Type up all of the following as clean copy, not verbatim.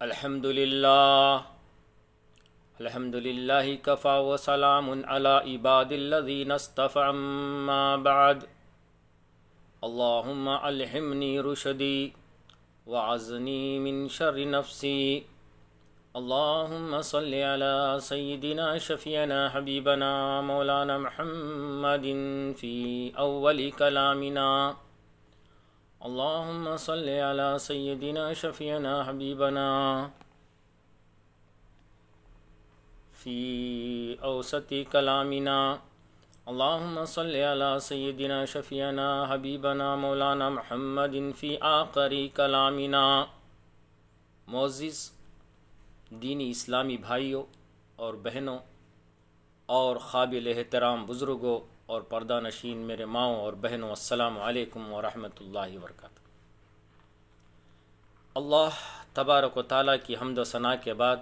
الحمد لله الحمد لله كفى وسلام على عباد الذين اصطفى أما بعد اللهم ألهمني رشدي وعزني من شر نفسي اللهم صل على سيدنا شفيعنا حبيبنا مولانا محمد في أول كلامنا اللهم صل على سيدنا شفيعنا حبيبنا في أوسط كلامنا اللهم صل على سيدنا شفيعنا حبيبنا مولانا محمد في آخر كلامنا۔ معزز دینی اسلامی بھائیوں اور بہنوں اور قابل احترام بزرگوں اور پردہ نشین میرے ماؤں اور بہنوں، السلام علیکم ورحمۃ اللہ وبرکاتہ۔ اللہ تبارک و تعالیٰ کی حمد و ثنا کے بعد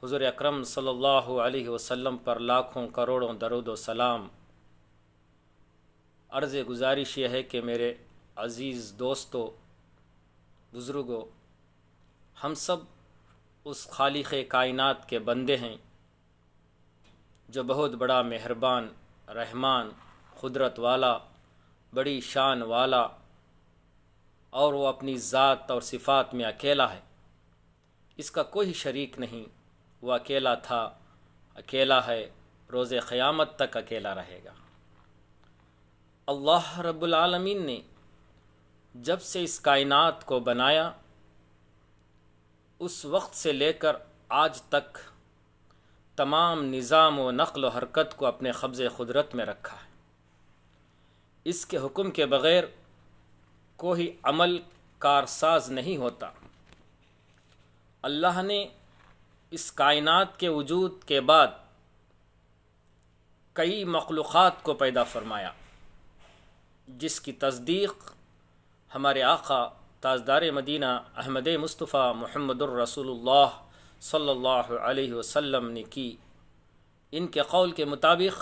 حضور اکرم صلی اللہ علیہ وسلم پر لاکھوں کروڑوں درود و سلام۔ عرض گزارش یہ ہے کہ میرے عزیز دوستو، بزرگوں، ہم سب اس خالق کائنات کے بندے ہیں جو بہت بڑا مہربان، رحمان، قدرت والا، بڑی شان والا، اور وہ اپنی ذات اور صفات میں اکیلا ہے، اس کا کوئی شریک نہیں۔ وہ اکیلا تھا، اکیلا ہے، روز قیامت تک اکیلا رہے گا۔ اللہ رب العالمین نے جب سے اس کائنات کو بنایا، اس وقت سے لے کر آج تک تمام نظام و نقل و حرکت کو اپنے قبضے قدرت میں رکھا ہے۔ اس کے حکم کے بغیر کوئی عمل کارساز نہیں ہوتا۔ اللہ نے اس کائنات کے وجود کے بعد کئی مخلوقات کو پیدا فرمایا، جس کی تصدیق ہمارے آقا تاجدار مدینہ احمد مصطفیٰ محمد الرسول اللہ صلی اللہ علیہ وسلم نے کی۔ ان کے قول کے مطابق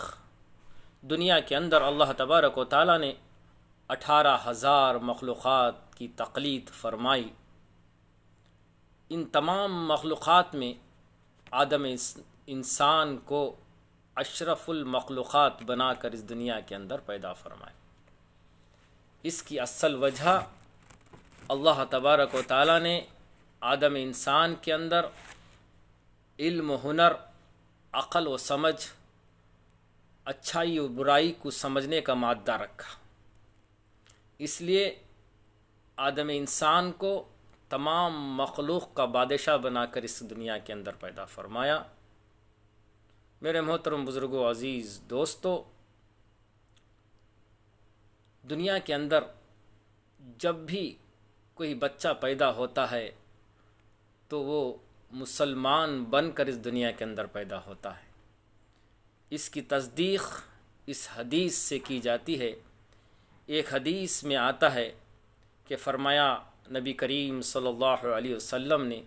دنیا کے اندر اللہ تبارک و تعالیٰ نے 18,000 مخلوقات کی تخلیق فرمائی۔ ان تمام مخلوقات میں آدم انسان کو اشرف المخلوقات بنا کر اس دنیا کے اندر پیدا فرمایا۔ اس کی اصل وجہ اللہ تبارک و تعالیٰ نے آدم انسان کے اندر علم و ہنر، عقل و سمجھ، اچھائی و برائی کو سمجھنے کا مادہ رکھا۔ اس لیے آدم انسان کو تمام مخلوق کا بادشاہ بنا کر اس دنیا کے اندر پیدا فرمایا۔ میرے محترم بزرگوں، عزیز دوستو، دنیا کے اندر جب بھی کوئی بچہ پیدا ہوتا ہے تو وہ مسلمان بن کر اس دنیا کے اندر پیدا ہوتا ہے۔ اس کی تصدیق اس حدیث سے کی جاتی ہے۔ ایک حدیث میں آتا ہے کہ فرمایا نبی کریم صلی اللہ علیہ وسلم نے،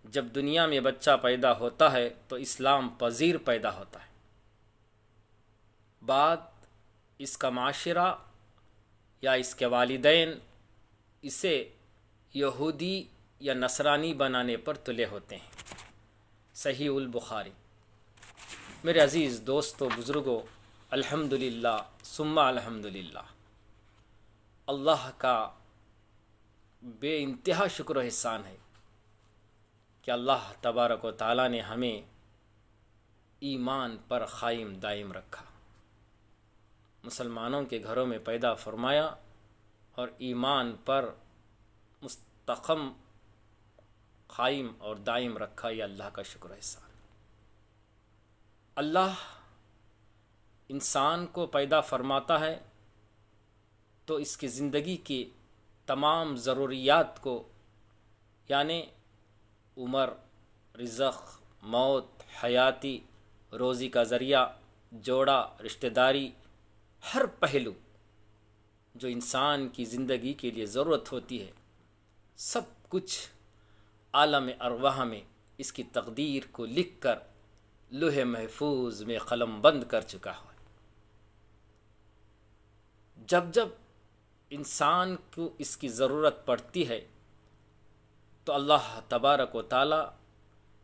جب دنیا میں بچہ پیدا ہوتا ہے تو اسلام پذیر پیدا ہوتا ہے، بعد اس کا معاشرہ یا اس کے والدین اسے یہودی یا نصرانی بنانے پر تلے ہوتے ہیں۔ صحیح البخاری۔ میرے عزیز دوستو، بزرگوں، الحمدللہ ثم الحمدللہ، اللہ کا بے انتہا شکر و احسان ہے کہ اللہ تبارک و تعالیٰ نے ہمیں ایمان پر قائم دائم رکھا، مسلمانوں کے گھروں میں پیدا فرمایا اور ایمان پر مستقم قائم اور دائم رکھا۔ یہ اللہ کا شکر و احسان۔ اللہ انسان کو پیدا فرماتا ہے تو اس کی زندگی کی تمام ضروریات کو، یعنی عمر، رزق، موت، حیاتی، روزی کا ذریعہ، جوڑا، رشتہ داری، ہر پہلو جو انسان کی زندگی کے لیے ضرورت ہوتی ہے، سب کچھ عالم ارواح میں اس کی تقدیر کو لکھ کر لوح محفوظ میں قلم بند کر چکا ہے۔ جب جب انسان کو اس کی ضرورت پڑتی ہے تو اللہ تبارک و تعالی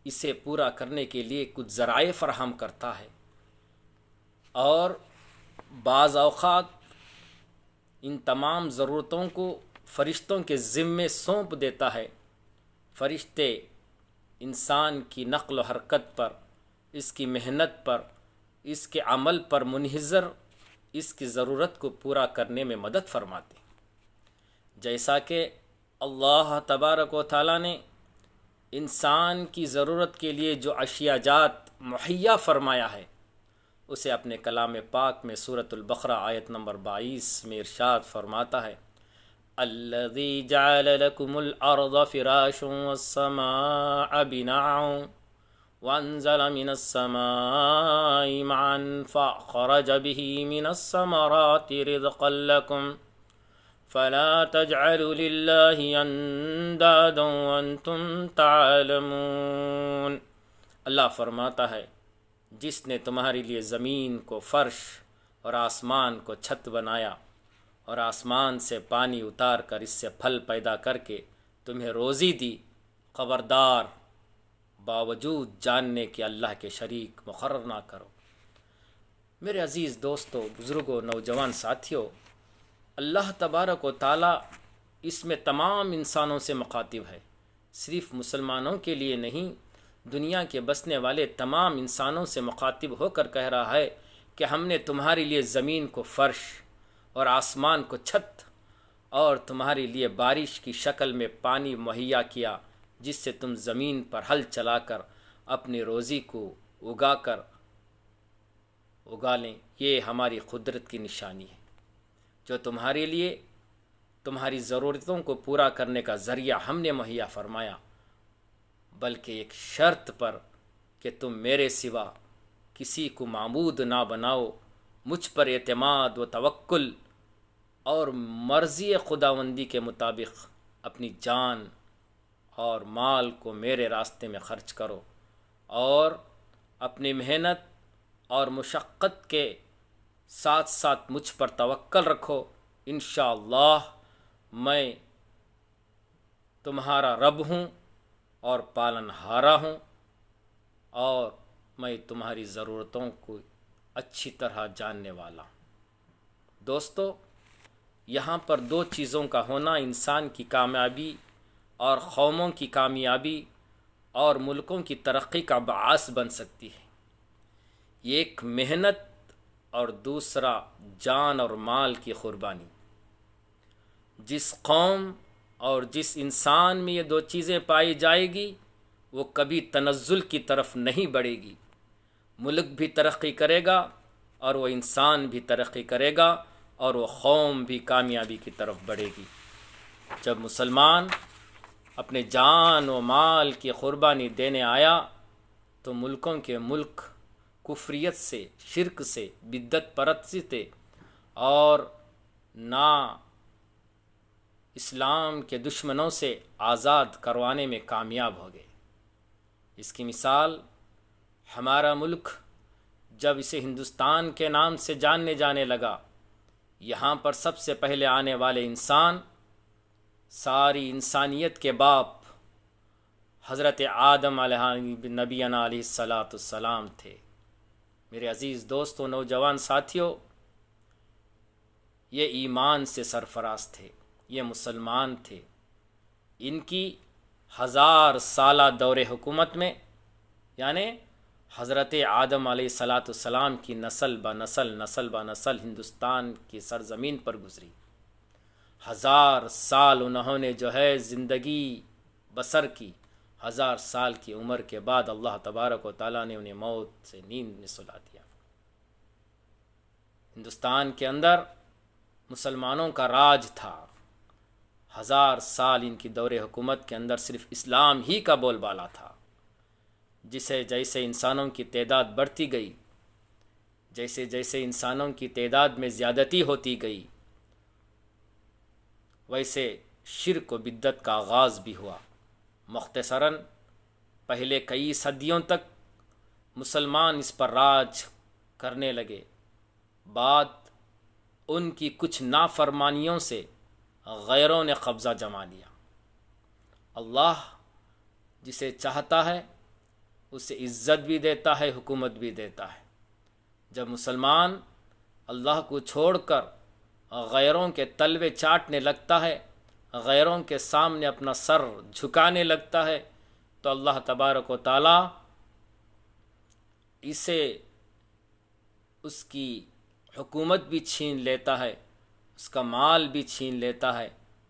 اسے پورا کرنے کے لیے کچھ ذرائع فراہم کرتا ہے، اور بعض اوقات ان تمام ضرورتوں کو فرشتوں کے ذمے سونپ دیتا ہے۔ فرشتے انسان کی نقل و حرکت پر، اس کی محنت پر، اس کے عمل پر منحصر اس کی ضرورت کو پورا کرنے میں مدد فرماتے ہیں۔ جیسا کہ اللہ تبارک و تعالیٰ نے انسان کی ضرورت کے لیے جو اشیاء جات مہیا فرمایا ہے، اسے اپنے کلام پاک میں سورۃ البقرہ آیت نمبر 22 میں ارشاد فرماتا ہے، الذی جعل لکم الارض فراشا والسماء بناء وانزل من السماء ماء فاخرج به من الثمرات رزقا لکم فلا تجعلوا للہ اندادا وانتم تعلمون۔ اللہ فرماتا ہے، جس نے تمہارے لیے زمین کو فرش اور آسمان کو چھت بنایا، اور آسمان سے پانی اتار کر اس سے پھل پیدا کر کے تمہیں روزی دی، خبردار باوجود جاننے کہ اللہ کے شریک مقرر نہ کرو۔ میرے عزیز دوستو، بزرگوں، نوجوان ساتھیوں، اللہ تبارک و تعالیٰ اس میں تمام انسانوں سے مخاطب ہے، صرف مسلمانوں کے لیے نہیں، دنیا کے بسنے والے تمام انسانوں سے مخاطب ہو کر کہہ رہا ہے کہ ہم نے تمہارے لیے زمین کو فرش اور آسمان کو چھت، اور تمہارے لیے بارش کی شکل میں پانی مہیا کیا، جس سے تم زمین پر ہل چلا کر اپنی روزی کو اگا لیں۔ یہ ہماری قدرت کی نشانی ہے، جو تمہارے لیے تمہاری ضرورتوں کو پورا کرنے کا ذریعہ ہم نے مہیا فرمایا، بلکہ ایک شرط پر کہ تم میرے سوا کسی کو معبود نہ بناؤ، مجھ پر اعتماد و توکل اور مرضی خداوندی کے مطابق اپنی جان اور مال کو میرے راستے میں خرچ کرو، اور اپنی محنت اور مشقت کے ساتھ ساتھ مجھ پر توکل رکھو۔ انشاءاللہ میں تمہارا رب ہوں اور پالن ہارا ہوں، اور میں تمہاری ضرورتوں کو اچھی طرح جاننے والا ہوں۔ دوستو، یہاں پر دو چیزوں کا ہونا انسان کی کامیابی اور قوموں کی کامیابی اور ملکوں کی ترقی کا باعث بن سکتی ہے۔ ایک محنت اور دوسرا جان اور مال کی قربانی۔ جس قوم اور جس انسان میں یہ دو چیزیں پائی جائے گی، وہ کبھی تنزل کی طرف نہیں بڑھے گی۔ ملک بھی ترقی کرے گا، اور وہ انسان بھی ترقی کرے گا، اور وہ قوم بھی کامیابی کی طرف بڑھے گی۔ جب مسلمان اپنے جان و مال کی قربانی دینے آیا تو ملکوں کے ملک کفریت سے، شرک سے، بدعت پرستی سے اور نا اسلام کے دشمنوں سے آزاد کروانے میں کامیاب ہو گئے۔ اس کی مثال ہمارا ملک جب اسے ہندوستان کے نام سے جاننے جانے لگا، یہاں پر سب سے پہلے آنے والے انسان ساری انسانیت کے باپ حضرت آدم علیہ نبینا علیہ السلام تھے۔ میرے عزیز دوستو، نوجوان ساتھیوں، یہ ایمان سے سرفراز تھے، یہ مسلمان تھے۔ ان کی 1000 سالہ دور حکومت میں، یعنی حضرت آدم علیہ السلام کی نسل بہ نسل ہندوستان کی سرزمین پر گزری۔ 1000 سال انہوں نے جو ہے زندگی بسر کی۔ 1000 سال کی عمر کے بعد اللہ تبارک و تعالیٰ نے انہیں موت سے نیند میں سلا دیا۔ ہندوستان کے اندر مسلمانوں کا راج تھا۔ 1000 سال ان کی دور حکومت کے اندر صرف اسلام ہی کا بول بالا تھا۔ جیسے انسانوں کی تعداد بڑھتی گئی، جیسے انسانوں کی تعداد میں زیادتی ہوتی گئی، ویسے شرک و بدعت کا آغاز بھی ہوا۔ مختصراً پہلے کئی صدیوں تک مسلمان اس پر راج کرنے لگے، بعد ان کی کچھ نافرمانیوں سے غیروں نے قبضہ جما لیا، اللہ جسے چاہتا ہے اسے عزت بھی دیتا ہے، حکومت بھی دیتا ہے۔ جب مسلمان اللہ کو چھوڑ کر غیروں کے تلوے چاٹنے لگتا ہے، غیروں کے سامنے اپنا سر جھکانے لگتا ہے، تو اللہ تبارک و تعالی اسے اس کی حکومت بھی چھین لیتا ہے، اس کا مال بھی چھین لیتا ہے،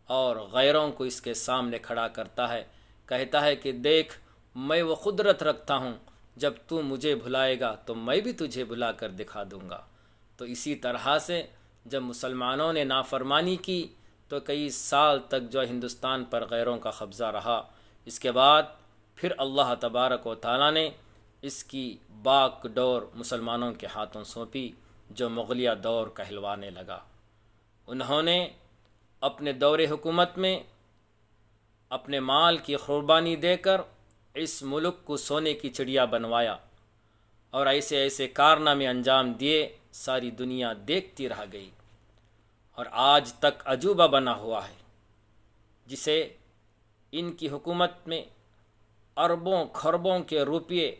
اور غیروں کو اس کے سامنے کھڑا کرتا ہے، کہتا ہے کہ دیکھ میں وہ قدرت رکھتا ہوں، جب تو مجھے بھلائے گا تو میں بھی تجھے بھلا کر دکھا دوں گا۔ تو اسی طرح سے جب مسلمانوں نے نافرمانی کی تو کئی سال تک جو ہندوستان پر غیروں کا قبضہ رہا۔ اس کے بعد پھر اللہ تبارک و تعالیٰ نے اس کی باک ڈور مسلمانوں کے ہاتھوں سونپی، جو مغلیہ دور کہلوانے لگا۔ انہوں نے اپنے دور حکومت میں اپنے مال کی قربانی دے کر اس ملک کو سونے کی چڑیا بنوایا، اور ایسے ایسے کارنامے انجام دیے، ساری دنیا دیکھتی رہ گئی، اور آج تک عجوبہ بنا ہوا ہے، جسے ان کی حکومت میں اربوں خربوں کے روپیے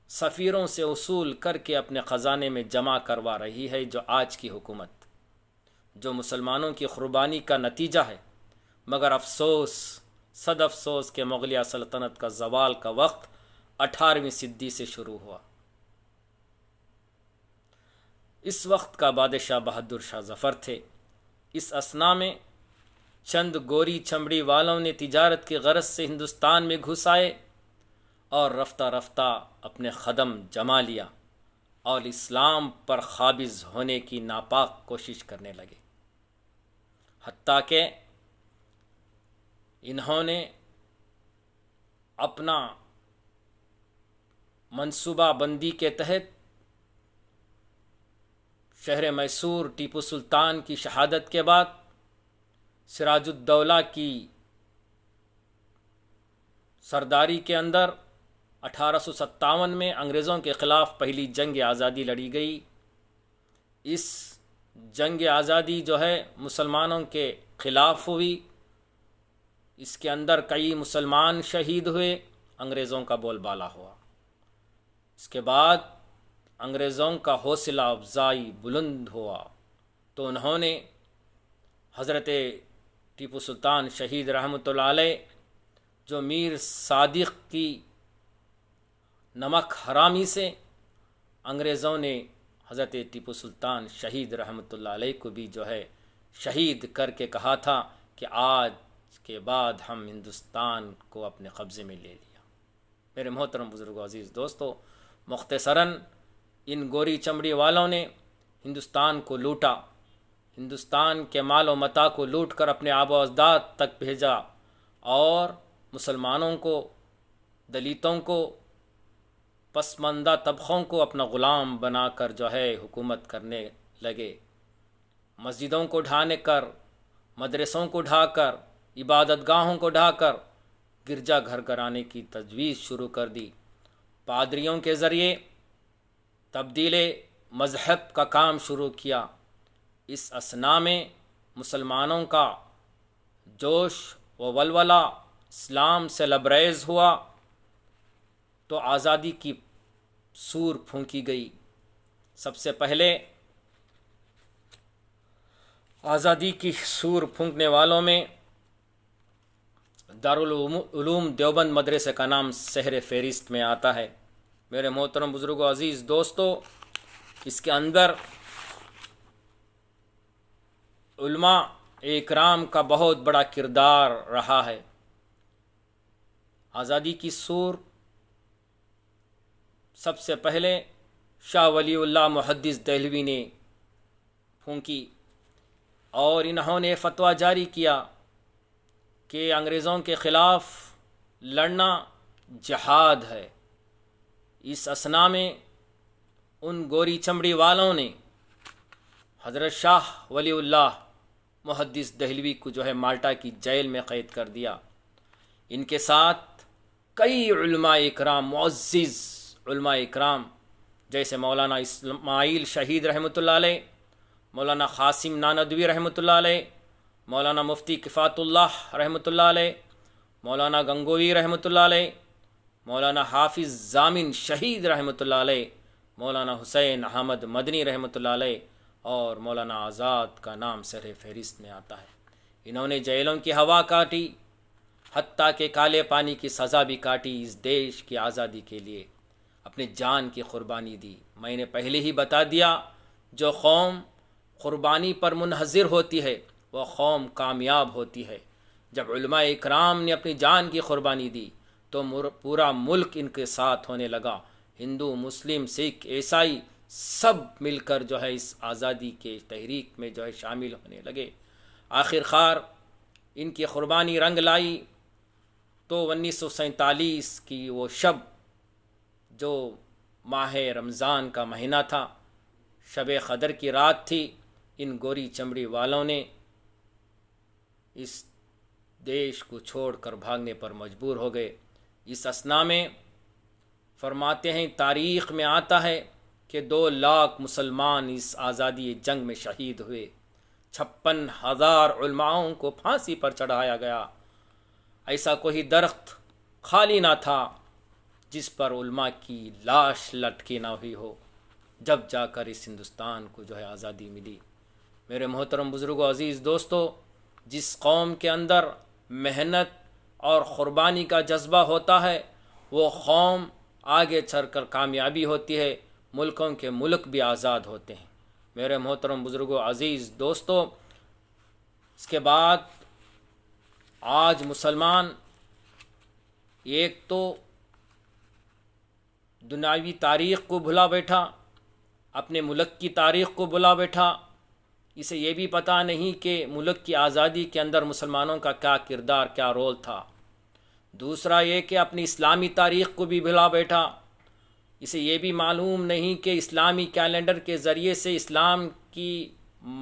سفیروں سے وصول کر کے اپنے خزانے میں جمع کروا رہی ہے، جو آج کی حکومت، جو مسلمانوں کی قربانی کا نتیجہ ہے۔ مگر افسوس، صد افسوس کہ مغلیہ سلطنت کا زوال کا وقت 18ویں صدی سے شروع ہوا۔ اس وقت کا بادشاہ بہادر شاہ ظفر تھے۔ اس اثنا میں چند گوری چمڑی والوں نے تجارت کی غرض سے ہندوستان میں گھس آئے اور رفتہ رفتہ اپنے قدم جما لیا اور اسلام پر قابض ہونے کی ناپاک کوشش کرنے لگے، حتیٰ کہ انہوں نے اپنا منصوبہ بندی کے تحت شہر میسور ٹیپو سلطان کی شہادت کے بعد سراج الدولہ کی سرداری کے اندر 1857 میں انگریزوں کے خلاف پہلی جنگ آزادی لڑی گئی۔ اس جنگ آزادی جو ہے مسلمانوں کے خلاف ہوئی، اس کے اندر کئی مسلمان شہید ہوئے، انگریزوں کا بول بالا ہوا۔ اس کے بعد انگریزوں کا حوصلہ افزائی بلند ہوا، تو انہوں نے حضرت ٹیپو سلطان شہید رحمۃ اللہ علیہ، جو میر صادق کی نمک حرامی سے انگریزوں نے حضرت ٹیپو سلطان شہید رحمۃ اللہ علیہ کو بھی جو ہے شہید کر کے کہا تھا کہ آج کے بعد ہم ہندوستان کو اپنے قبضے میں لے لیا۔ میرے محترم بزرگوں، عزیز دوستو، مختصراً ان گوری چمڑی والوں نے ہندوستان کو لوٹا، ہندوستان کے مال و متاع کو لوٹ کر اپنے آبا و اجداد تک بھیجا، اور مسلمانوں کو، دلتوں کو، پسماندہ طبقوں کو اپنا غلام بنا کر جو ہے حکومت کرنے لگے۔ مسجدوں کو ڈھانے کر، مدرسوں کو ڈھا کر، عبادت گاہوں کو ڈھا کر گرجا گھر کرانے کی تجویز شروع کر دی۔ پادریوں کے ذریعے تبدیل مذہب کا کام شروع کیا۔ اس اثنا میں مسلمانوں کا جوش و ولولہ اسلام سے لبریز ہوا، تو آزادی کی سور پھونکی گئی۔ سب سے پہلے آزادی کی سور پھونکنے والوں میں دارالعلوم دیوبند مدرسے کا نام سہر فہرست میں آتا ہے۔ میرے محترم بزرگوں، عزیز دوستو، اس کے اندر علماء اکرام کا بہت بڑا کردار رہا ہے۔ آزادی کی سور سب سے پہلے شاہ ولی اللہ محدث دہلوی نے پھونکی، اور انہوں نے فتویٰ جاری کیا کہ انگریزوں کے خلاف لڑنا جہاد ہے۔ اس اثنا میں ان گوری چمڑی والوں نے حضرت شاہ ولی اللہ محدث دہلوی کو جو ہے مالٹا کی جیل میں قید کر دیا۔ ان کے ساتھ کئی علماء اکرام، معزز علماء اکرام، جیسے مولانا اسماعیل شہید رحمۃ اللہ علیہ، مولانا قاسم ناندوی رحمۃ اللہ علیہ، مولانا مفتی کفایت اللہ رحمۃ اللہ علیہ، مولانا گنگوئی رحمۃ اللہ علیہ، مولانا حافظ ضامن شہید رحمۃ اللہ علیہ، مولانا حسین احمد مدنی رحمۃ اللہ علیہ اور مولانا آزاد کا نام سر فہرست میں آتا ہے۔ انہوں نے جیلوں کی ہوا کاٹی، حتیٰ کہ کالے پانی کی سزا بھی کاٹی، اس دیش کی آزادی کے لیے اپنی جان کی قربانی دی۔ میں نے پہلے ہی بتا دیا، جو قوم قربانی پر منحصر ہوتی ہے وہ قوم کامیاب ہوتی ہے۔ جب علماء اکرام نے اپنی جان کی قربانی دی تو پورا ملک ان کے ساتھ ہونے لگا، ہندو، مسلم، سکھ، عیسائی سب مل کر جو ہے اس آزادی کے تحریک میں جو ہے شامل ہونے لگے۔ آخر کار ان کی قربانی رنگ لائی تو 1947 کی وہ شب جو ماہ رمضان کا مہینہ تھا، شب قدر کی رات تھی، ان گوری چمڑی والوں نے اس دیش کو چھوڑ کر بھاگنے پر مجبور ہو گئے۔ اس اثنا میں فرماتے ہیں، تاریخ میں آتا ہے کہ 2 لاکھ مسلمان اس آزادی جنگ میں شہید ہوئے، 56,000 علماؤں کو پھانسی پر چڑھایا گیا۔ ایسا کوئی درخت خالی نہ تھا جس پر علماء کی لاش لٹکی نہ ہوئی ہو، جب جا کر اس ہندوستان کو جو ہے آزادی ملی۔ میرے محترم بزرگوں، عزیز دوستو، جس قوم کے اندر محنت اور قربانی کا جذبہ ہوتا ہے وہ قوم آگے چل کر کامیابی ہوتی ہے، ملکوں کے ملک بھی آزاد ہوتے ہیں۔ میرے محترم بزرگوں، عزیز دوستو، اس کے بعد آج مسلمان ایک تو دنیاوی تاریخ کو بھلا بیٹھا، اپنے ملک کی تاریخ کو بھلا بیٹھا، اسے یہ بھی پتہ نہیں کہ ملک کی آزادی کے اندر مسلمانوں کا کیا کردار، کیا رول تھا۔ دوسرا یہ کہ اپنی اسلامی تاریخ کو بھی بھلا بیٹھا، اسے یہ بھی معلوم نہیں کہ اسلامی کیلنڈر کے ذریعے سے اسلام کی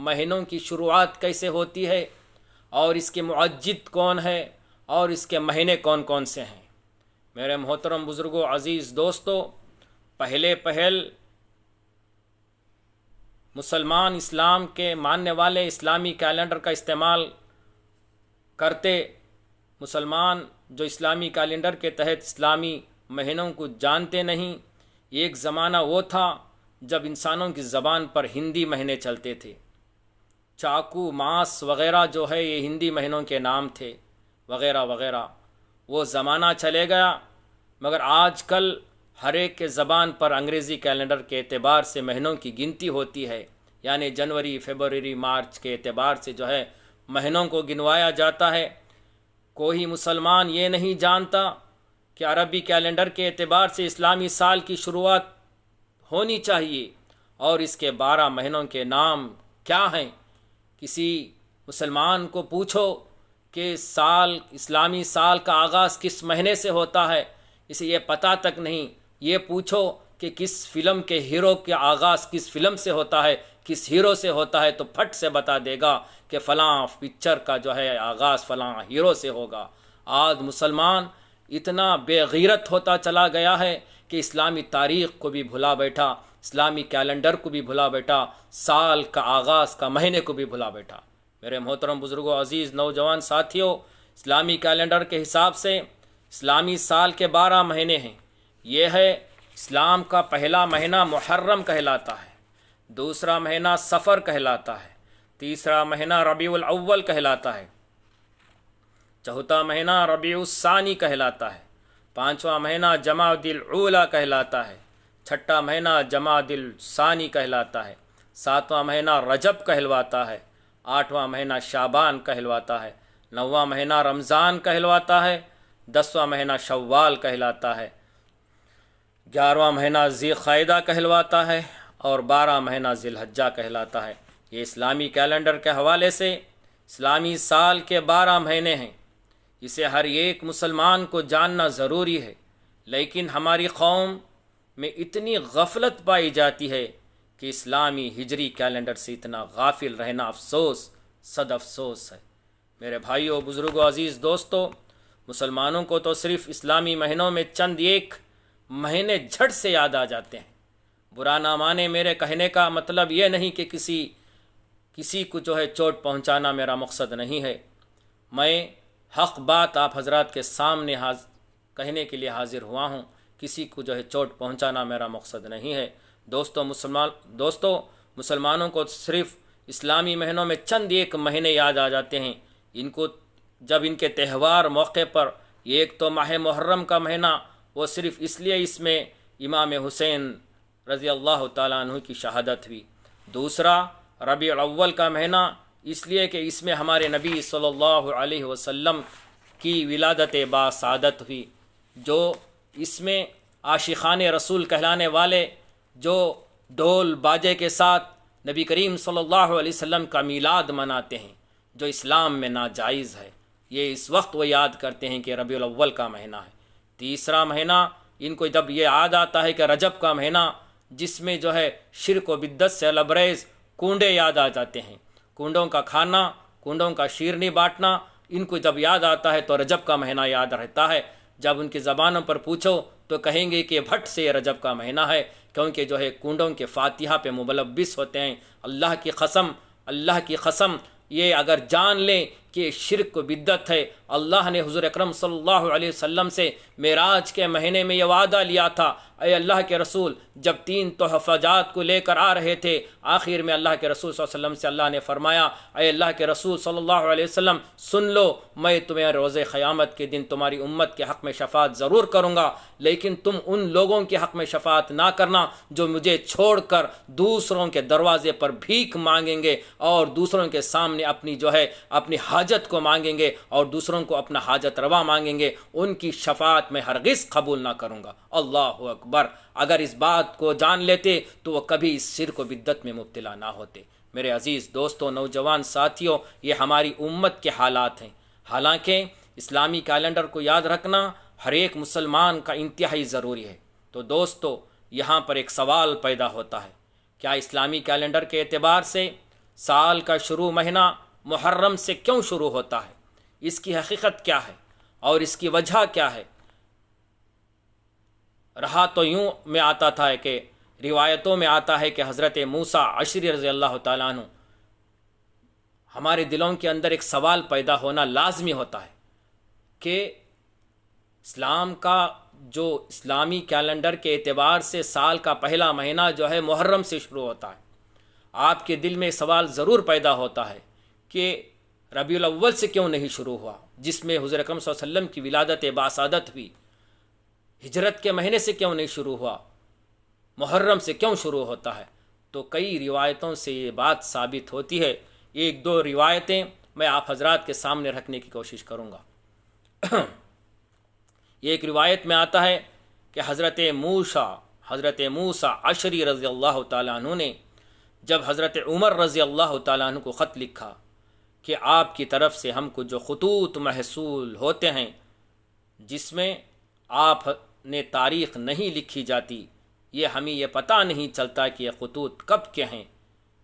مہینوں کی شروعات کیسے ہوتی ہے اور اس کے معجد کون ہے اور اس کے مہینے کون کون سے ہیں۔ میرے محترم بزرگوں، عزیز دوستو، پہل مسلمان اسلام کے ماننے والے اسلامی کیلنڈر کا استعمال کرتے، مسلمان جو اسلامی کیلنڈر کے تحت اسلامی مہینوں کو جانتے نہیں۔ ایک زمانہ وہ تھا جب انسانوں کی زبان پر ہندی مہینے چلتے تھے، چاقو، ماس وغیرہ جو ہے یہ ہندی مہینوں کے نام تھے، وغیرہ وغیرہ۔ وہ زمانہ چلے گیا، مگر آج کل ہر ایک کے زبان پر انگریزی کیلنڈر کے اعتبار سے مہینوں کی گنتی ہوتی ہے، یعنی جنوری، فیبروری، مارچ کے اعتبار سے جو ہے مہینوں کو گنوایا جاتا ہے۔ کوئی مسلمان یہ نہیں جانتا کہ عربی کیلنڈر کے اعتبار سے اسلامی سال کی شروعات ہونی چاہیے اور اس کے 12 مہینوں کے نام کیا ہیں۔ کسی مسلمان کو پوچھو کہ اسلامی سال کا آغاز کس مہینے سے ہوتا ہے، اسے یہ پتہ تک نہیں۔ یہ پوچھو کہ کس فلم کے ہیرو کا آغاز کس فلم سے ہوتا ہے، کس ہیرو سے ہوتا ہے، تو پھٹ سے بتا دے گا کہ فلاں پکچر کا جو ہے آغاز فلاں ہیرو سے ہوگا۔ آج مسلمان اتنا بے غیرت ہوتا چلا گیا ہے کہ اسلامی تاریخ کو بھی بھلا بیٹھا، اسلامی کیلنڈر کو بھی بھلا بیٹھا، سال کا آغاز کا مہینے کو بھی بھلا بیٹھا۔ میرے محترم بزرگوں، عزیز نوجوان ساتھیوں، اسلامی کیلنڈر کے حساب سے اسلامی سال کے 12 مہینے ہیں۔ یہ ہے اسلام کا پہلا مہینہ محرم کہلاتا ہے، دوسرا مہینہ صفر کہلاتا ہے، تیسرا مہینہ ربیع الاول کہلاتا ہے، چوتھا مہینہ ربیع الثانی کہلاتا ہے، پانچواں مہینہ جمادی الاولیٰ کہلاتا ہے، چھٹا مہینہ جمادی الثانی کہلاتا ہے، ساتواں مہینہ رجب کہلواتا ہے، آٹھواں مہینہ شعبان کہلواتا ہے، نواں مہینہ رمضان کہلواتا ہے، 10واں مہینہ شوال کہلاتا ہے، 11واں مہینہ ذی القعدہ کہلواتا ہے اور 12 مہینہ ذی الحجہ کہلاتا ہے۔ یہ اسلامی کیلنڈر کے حوالے سے اسلامی سال کے 12 مہینے ہیں۔ اسے ہر ایک مسلمان کو جاننا ضروری ہے، لیکن ہماری قوم میں اتنی غفلت پائی جاتی ہے کہ اسلامی ہجری کیلنڈر سے اتنا غافل رہنا افسوس، صد افسوس ہے۔ میرے بھائیوں، بزرگوں، عزیز دوستو، مسلمانوں کو تو صرف اسلامی مہینوں میں چند ایک مہینے جھٹ سے یاد آ جاتے ہیں۔ برا نہ مانے، میرے کہنے کا مطلب یہ نہیں کہ کسی کو جو ہے چوٹ پہنچانا میرا مقصد نہیں ہے۔ میں حق بات آپ حضرات کے سامنے کہنے کے لیے حاضر ہوا ہوں. کسی کو جو ہے چوٹ پہنچانا میرا مقصد نہیں ہے. دوستو مسلمانوں کو صرف اسلامی مہینوں میں چند ایک مہینے یاد آ جاتے ہیں. ان کو جب ان کے تہوار موقع پر، ایک تو ماہ محرم کا مہینہ، وہ صرف اس لیے اس میں امام حسین رضی اللہ تعالیٰ عنہ کی شہادت ہوئی. دوسرا ربیع الاول کا مہینہ، اس لیے کہ اس میں ہمارے نبی صلی اللہ علیہ وسلم کی ولادت باسعادت ہوئی. جو اس میں عاشقان رسول کہلانے والے جو ڈھول باجے کے ساتھ نبی کریم صلی اللہ علیہ وسلم کا میلاد مناتے ہیں، جو اسلام میں ناجائز ہے، یہ اس وقت وہ یاد کرتے ہیں کہ ربیع الاول کا مہینہ ہے. تیسرا مہینہ ان کو جب یہ یاد آتا ہے کہ رجب کا مہینہ، جس میں جو ہے شرک و بدعت سے لبریز کنڈے یاد آ جاتے ہیں، کنڈوں کا کھانا، کنڈوں کا شیرنی بانٹنا، ان کو جب یاد آتا ہے تو رجب کا مہینہ یاد رہتا ہے. جب ان کی زبانوں پر پوچھو تو کہیں گے کہ بھٹ سے یہ رجب کا مہینہ ہے، کیونکہ جو ہے کنڈوں کے فاتحہ پہ ملبس ہوتے ہیں. اللہ کی قسم یہ اگر جان لیں کہ شرک و بدعت ہے. اللہ نے حضور اکرم صلی اللہ علیہ وسلم سے معراج کے مہینے میں یہ وعدہ لیا تھا، اے اللہ کے رسول، جب 3 تحفظات کو لے کر آ رہے تھے، آخر میں اللہ کے رسول صلی اللہ علیہ وسلم سے اللہ نے فرمایا، اے اللہ کے رسول صلی اللہ علیہ وسلم سن لو، میں تمہیں روز قیامت کے دن تمہاری امت کے حق میں شفاعت ضرور کروں گا، لیکن تم ان لوگوں کے حق میں شفاعت نہ کرنا جو مجھے چھوڑ کر دوسروں کے دروازے پر بھیک مانگیں گے اور دوسروں کے سامنے اپنی حاجت کو مانگیں گے اور دوسروں کو اپنا حاجت روا مانگیں گے. ان کی شفاعت میں ہرگز قبول نہ کروں گا. اللہ اکبر. اگر اس بات کو جان لیتے تو وہ کبھی اس شرک و بدعت میں مبتلا نہ ہوتے. میرے عزیز دوستوں، نوجوان ساتھیوں، یہ ہماری امت کے حالات ہیں. حالانکہ اسلامی کیلنڈر کو یاد رکھنا ہر ایک مسلمان کا انتہائی ضروری ہے. تو دوستو، یہاں پر ایک سوال پیدا ہوتا ہے، کیا اسلامی کیلنڈر کے اعتبار سے سال کا شروع مہینہ محرم سے کیوں شروع ہوتا ہے؟ اس کی حقیقت کیا ہے اور اس کی وجہ کیا ہے؟ رہا تو یوں میں آتا تھا کہ روایتوں میں آتا ہے کہ حضرت موسیٰ عشری رضی اللہ تعالیٰ عنہ، ہمارے دلوں کے اندر ایک سوال پیدا ہونا لازمی ہوتا ہے کہ اسلام کا جو اسلامی کیلنڈر کے اعتبار سے سال کا پہلا مہینہ جو ہے محرم سے شروع ہوتا ہے. آپ کے دل میں سوال ضرور پیدا ہوتا ہے کہ ربیع الاول سے کیوں نہیں شروع ہوا، جس میں حضور اکرم صلی اللہ علیہ وسلم کی ولادت باسعادت ہوئی؟ ہجرت کے مہینے سے کیوں نہیں شروع ہوا؟ محرم سے کیوں شروع ہوتا ہے؟ تو کئی روایتوں سے یہ بات ثابت ہوتی ہے. 1-2 روایتیں میں آپ حضرات کے سامنے رکھنے کی کوشش کروں گا. ایک روایت میں آتا ہے کہ حضرت موسیٰ عشری رضی اللہ تعالیٰ عنہ نے جب حضرت عمر رضی اللہ تعالیٰ عنہ کو خط لکھا کہ آپ کی طرف سے ہم کو جو خطوط محصول ہوتے ہیں جس میں آپ نے تاریخ نہیں لکھی جاتی، یہ ہمیں یہ پتہ نہیں چلتا کہ یہ خطوط کب کے ہیں.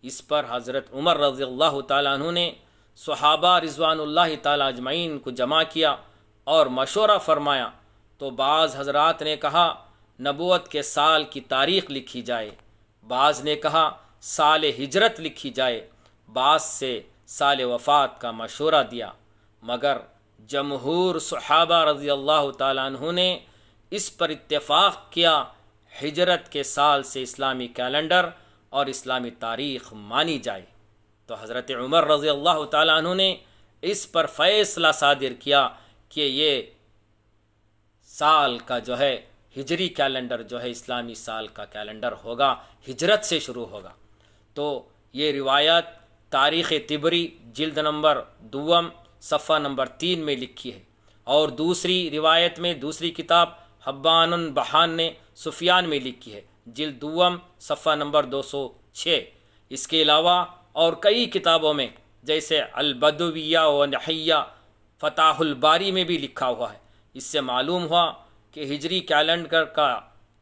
اس پر حضرت عمر رضی اللہ تعالیٰ عنہ نے صحابہ رضوان اللہ تعالیٰ اجمعین کو جمع کیا اور مشورہ فرمایا. تو بعض حضرات نے کہا نبوت کے سال کی تاریخ لکھی جائے، بعض نے کہا سال ہجرت لکھی جائے، بعض سے سال وفات کا مشورہ دیا، مگر جمہور صحابہ رضی اللہ تعالیٰ عنہ نے اس پر اتفاق کیا ہجرت کے سال سے اسلامی کیلنڈر اور اسلامی تاریخ مانی جائے. تو حضرت عمر رضی اللہ تعالیٰ عنہ نے اس پر فیصلہ صادر کیا کہ یہ سال کا جو ہے ہجری کیلنڈر جو ہے اسلامی سال کا کیلنڈر ہوگا، ہجرت سے شروع ہوگا. تو یہ روایت تاریخ طبری جلد نمبر 2 صفحہ نمبر 3 میں لکھی ہے، اور دوسری روایت میں دوسری کتاب حبان بحان نے سفیان میں لکھی ہے، جلد 2 صفحہ نمبر 206. اس کے علاوہ اور کئی کتابوں میں جیسے البدویہ و نحیہ فتح الباری میں بھی لکھا ہوا ہے. اس سے معلوم ہوا کہ ہجری کیلنڈر کا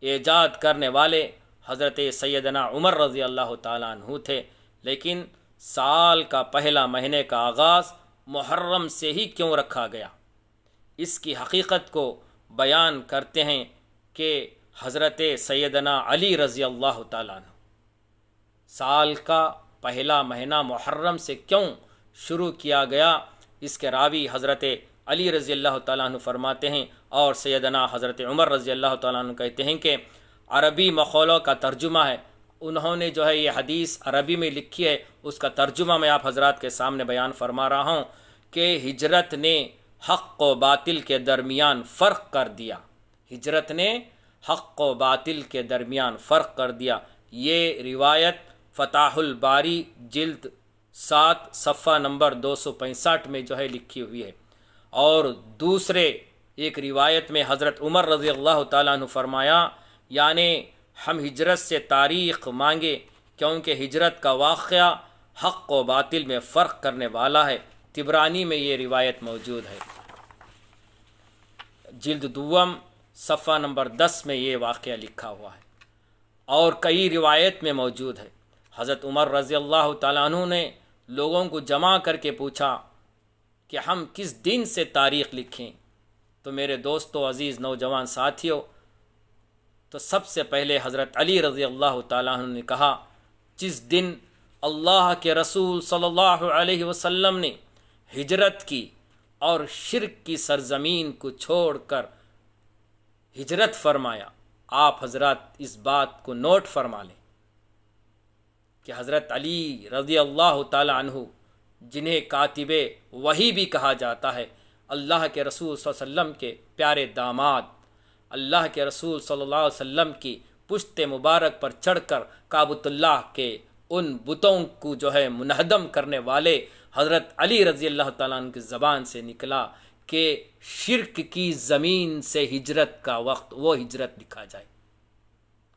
ایجاد کرنے والے حضرت سیدنا عمر رضی اللہ تعالیٰ عنہ تھے. لیکن سال کا پہلا مہینے کا آغاز محرم سے ہی کیوں رکھا گیا، اس کی حقیقت کو بیان کرتے ہیں کہ حضرت سیدنا علی رضی اللہ تعالیٰ عنہ سال کا پہلا مہینہ محرم سے کیوں شروع کیا گیا، اس کے راوی حضرت علی رضی اللہ تعالیٰ عنہ فرماتے ہیں اور سیدنا حضرت عمر رضی اللہ تعالیٰ عنہ کہتے ہیں کہ عربی مقولوں کا ترجمہ ہے، انہوں نے جو ہے یہ حدیث عربی میں لکھی ہے، اس کا ترجمہ میں آپ حضرات کے سامنے بیان فرما رہا ہوں کہ ہجرت نے حق و باطل کے درمیان فرق کر دیا، ہجرت نے حق و باطل کے درمیان فرق کر دیا۔ یہ روایت فتح الباری جلد 7 صفحہ نمبر 265 میں جو ہے لکھی ہوئی ہے۔ اور دوسرے ایک روایت میں حضرت عمر رضی اللہ تعالیٰ عنہ فرمایا، یعنی ہم ہجرت سے تاریخ مانگے کیونکہ ہجرت کا واقعہ حق و باطل میں فرق کرنے والا ہے۔ طبرانی میں یہ روایت موجود ہے، جلد 2 صفحہ نمبر 10 میں یہ واقعہ لکھا ہوا ہے، اور کئی روایت میں موجود ہے۔ حضرت عمر رضی اللہ تعالیٰ عنہ نے لوگوں کو جمع کر کے پوچھا کہ ہم کس دن سے تاریخ لکھیں؟ تو میرے دوستو عزیز نوجوان ساتھیوں، تو سب سے پہلے حضرت علی رضی اللہ تعالیٰ عنہ نے کہا، جس دن اللہ کے رسول صلی اللہ علیہ وسلم نے ہجرت کی اور شرک کی سرزمین کو چھوڑ کر ہجرت فرمایا۔ آپ حضرات اس بات کو نوٹ فرما لیں کہ حضرت علی رضی اللہ تعالی عنہ، جنہیں کاتب وحی بھی کہا جاتا ہے، اللہ کے رسول صلی اللہ علیہ وسلم کے پیارے داماد، اللہ کے رسول صلی اللہ علیہ وسلم کی پشت مبارک پر چڑھ کر کعبۃ اللہ کے ان بتوں کو جو ہے منہدم کرنے والے حضرت علی رضی اللہ تعالیٰ عنہ کی زبان سے نکلا کہ شرک کی زمین سے ہجرت کا وقت، وہ ہجرت لکھا جائے۔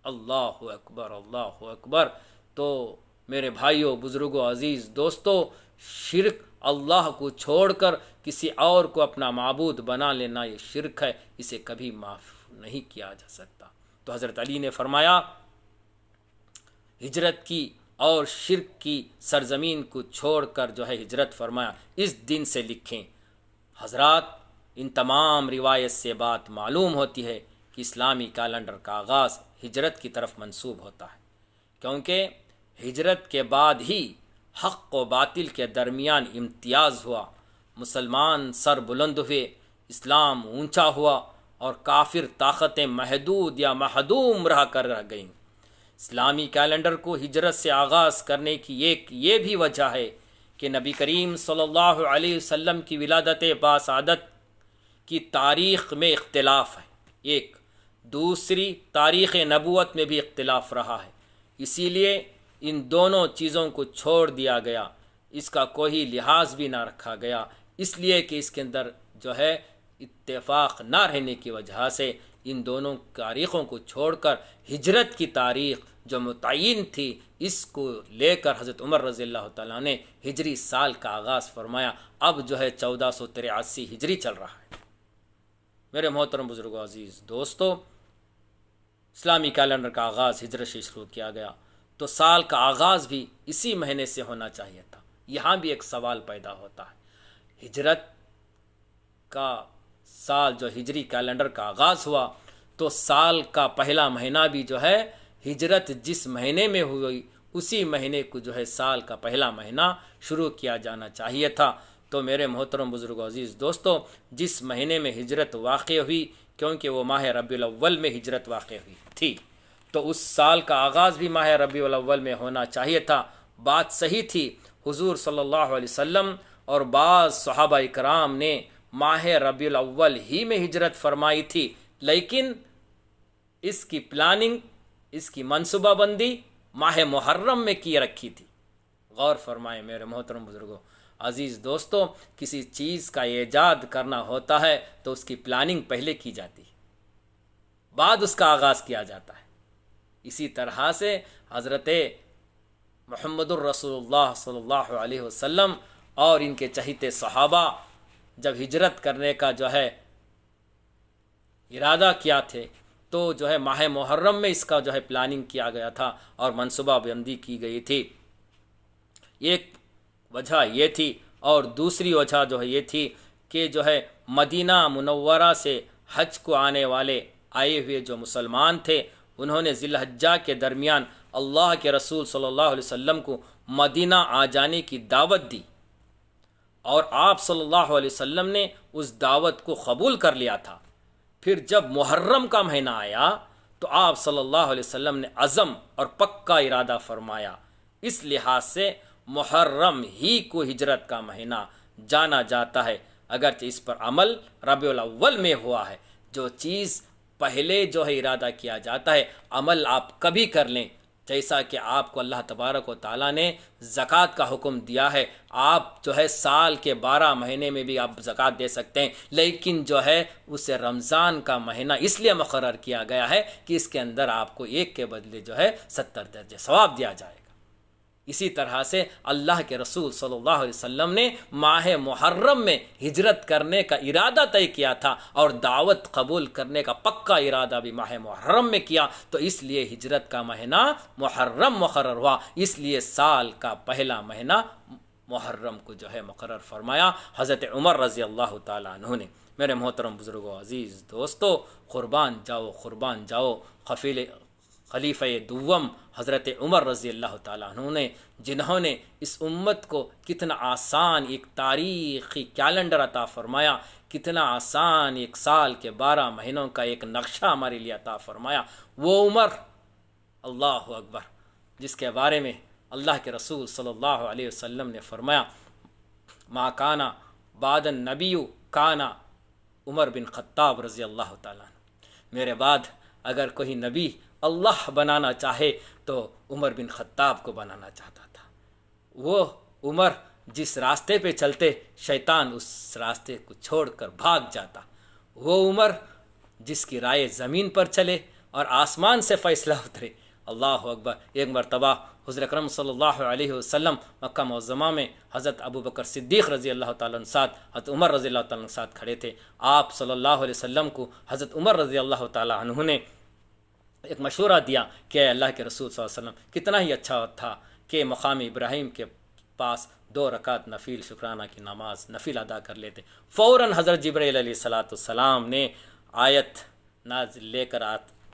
اللہ اکبر، اللہ اکبر۔ تو میرے بھائیوں، بزرگوں، عزیز دوستو، شرک اللہ کو چھوڑ کر کسی اور کو اپنا معبود بنا لینا یہ شرک ہے، اسے کبھی معاف نہیں کیا جا سکتا۔ تو حضرت علی نے فرمایا ہجرت کی اور شرک کی سرزمین کو چھوڑ کر جو ہے ہجرت فرمایا، اس دن سے لکھیں۔ حضرات، ان تمام روایت سے بات معلوم ہوتی ہے کہ اسلامی کیلنڈر کا آغاز ہجرت کی طرف منسوب ہوتا ہے، کیونکہ ہجرت کے بعد ہی حق و باطل کے درمیان امتیاز ہوا، مسلمان سر بلند ہوئے، اسلام اونچا ہوا اور کافر طاقتیں محدود یا محدوم رہ گئیں۔ اسلامی کیلنڈر کو ہجرت سے آغاز کرنے کی ایک یہ بھی وجہ ہے کہ نبی کریم صلی اللہ علیہ وسلم کی ولادت باسعادت کی تاریخ میں اختلاف ہے، ایک دوسری تاریخ نبوت میں بھی اختلاف رہا ہے، اسی لیے ان دونوں چیزوں کو چھوڑ دیا گیا، اس کا کوئی لحاظ بھی نہ رکھا گیا، اس لیے کہ اس کے اندر جو ہے اتفاق نہ رہنے کی وجہ سے ان دونوں تاریخوں کو چھوڑ کر ہجرت کی تاریخ جو متعین تھی اس کو لے کر حضرت عمر رضی اللہ تعالیٰ نے ہجری سال کا آغاز فرمایا۔ اب جو ہے 1483 ہجری چل رہا ہے۔ میرے محترم بزرگوں، عزیز دوستو، اسلامی کیلنڈر کا آغاز ہجرت سے شروع کیا گیا، تو سال کا آغاز بھی اسی مہینے سے ہونا چاہیے تھا۔ یہاں بھی ایک سوال پیدا ہوتا ہے، ہجرت کا سال جو ہجری کیلنڈر کا آغاز ہوا تو سال کا پہلا مہینہ بھی جو ہے ہجرت جس مہینے میں ہوئی اسی مہینے کو جو ہے سال کا پہلا مہینہ شروع کیا جانا چاہیے تھا۔ تو میرے محترم بزرگوں، عزیز دوستو، جس مہینے میں ہجرت واقع ہوئی، کیونکہ وہ ماہ ربیع الاول میں ہجرت واقع ہوئی تھی، تو اس سال کا آغاز بھی ماہ ربیع الاول میں ہونا چاہیے تھا۔ بات صحیح تھی، حضور صلی اللہ علیہ وسلم اور بعض صحابہ اکرام نے ماہ ربیع الاول ہی میں ہجرت فرمائی تھی، لیکن اس کی پلاننگ، اس کی منصوبہ بندی ماہ محرم میں کی رکھی تھی۔ غور فرمائیں میرے محترم بزرگوں، عزیز دوستو، کسی چیز کا ایجاد کرنا ہوتا ہے تو اس کی پلاننگ پہلے کی جاتی ہے، بعد اس کا آغاز کیا جاتا ہے۔ اسی طرح سے حضرت محمد الرسول اللہ صلی اللہ علیہ وسلم اور ان کے چہیتے صحابہ جب ہجرت کرنے کا جو ہے ارادہ کیا تھے تو جو ہے ماہ محرم میں اس کا جو ہے پلاننگ کیا گیا تھا اور منصوبہ بندی کی گئی تھی۔ ایک وجہ یہ تھی، اور دوسری وجہ جو ہے یہ تھی کہ جو ہے مدینہ منورہ سے حج کو آنے والے آئے ہوئے جو مسلمان تھے، انہوں نے ذی الحجہ کے درمیان اللہ کے رسول صلی اللہ علیہ وسلم کو مدینہ آ جانے کی دعوت دی، اور آپ صلی اللہ علیہ وسلم نے اس دعوت کو قبول کر لیا تھا۔ پھر جب محرم کا مہینہ آیا تو آپ صلی اللہ علیہ وسلم نے عزم اور پکا ارادہ فرمایا۔ اس لحاظ سے محرم ہی کو ہجرت کا مہینہ جانا جاتا ہے، اگرچہ اس پر عمل ربیع الاول میں ہوا ہے۔ جو چیز پہلے جو ہے ارادہ کیا جاتا ہے، عمل آپ کبھی کر لیں، جیسا کہ آپ کو اللہ تبارک و تعالیٰ نے زکوٰۃ کا حکم دیا ہے۔ آپ جو ہے سال کے 12 مہینے میں بھی آپ زکوٰۃ دے سکتے ہیں، لیکن جو ہے اسے رمضان کا مہینہ اس لیے مقرر کیا گیا ہے کہ اس کے اندر آپ کو ایک کے بدلے جو ہے 70 درجے ثواب دیا جائے گا۔ اسی طرح سے اللہ کے رسول صلی اللہ علیہ وسلم نے ماہ محرم میں ہجرت کرنے کا ارادہ طے کیا تھا اور دعوت قبول کرنے کا پکا ارادہ بھی ماہ محرم میں کیا، تو اس لیے ہجرت کا مہینہ محرم مقرر ہوا۔ اس لیے سال کا پہلا مہینہ محرم کو جو ہے مقرر فرمایا حضرت عمر رضی اللہ تعالیٰ عنہ نے۔ میرے محترم بزرگوں، عزیز دوستو، قربان جاؤ خلیفہ دوم حضرت عمر رضی اللہ تعالیٰ عنہ نے، جنہوں نے اس امت کو کتنا آسان ایک تاریخی کیلنڈر عطا فرمایا، کتنا آسان ایک سال کے 12 مہینوں کا ایک نقشہ ہمارے لیے عطا فرمایا، وہ عمر، اللہ اکبر، جس کے بارے میں اللہ کے رسول صلی اللہ علیہ وسلم نے فرمایا، ما کانا بعد النبی کانا عمر بن خطاب رضی اللہ تعالیٰ عنہ۔ میرے بعد اگر کوئی نبی اللہ بنانا چاہے تو عمر بن خطاب کو بنانا چاہتا تھا۔ وہ عمر جس راستے پہ چلتے شیطان اس راستے کو چھوڑ کر بھاگ جاتا، وہ عمر جس کی رائے زمین پر چلے اور آسمان سے فیصلہ اترے، اللہ اکبر۔ ایک مرتبہ حضور اکرم صلی اللہ علیہ وسلم مکہ معظمہ میں حضرت ابو بکر صدیق رضی اللہ تعالیٰ عنہ ساتھ، حضرت عمر رضی اللہ تعالیٰ عنہ ساتھ کھڑے تھے۔ آپ صلی اللہ علیہ وسلم کو حضرت عمر رضی اللہ تعالیٰ عنہ نے ایک مشورہ دیا کہ اے اللہ کے رسول صلی اللہ علیہ وسلم، کتنا ہی اچھا تھا کہ مقام ابراہیم کے پاس 2 رکعت نفل شکرانہ کی نماز نفل ادا کر لیتے۔ فوراً حضرت جبرائیل علیہ السلام نے آیت نازل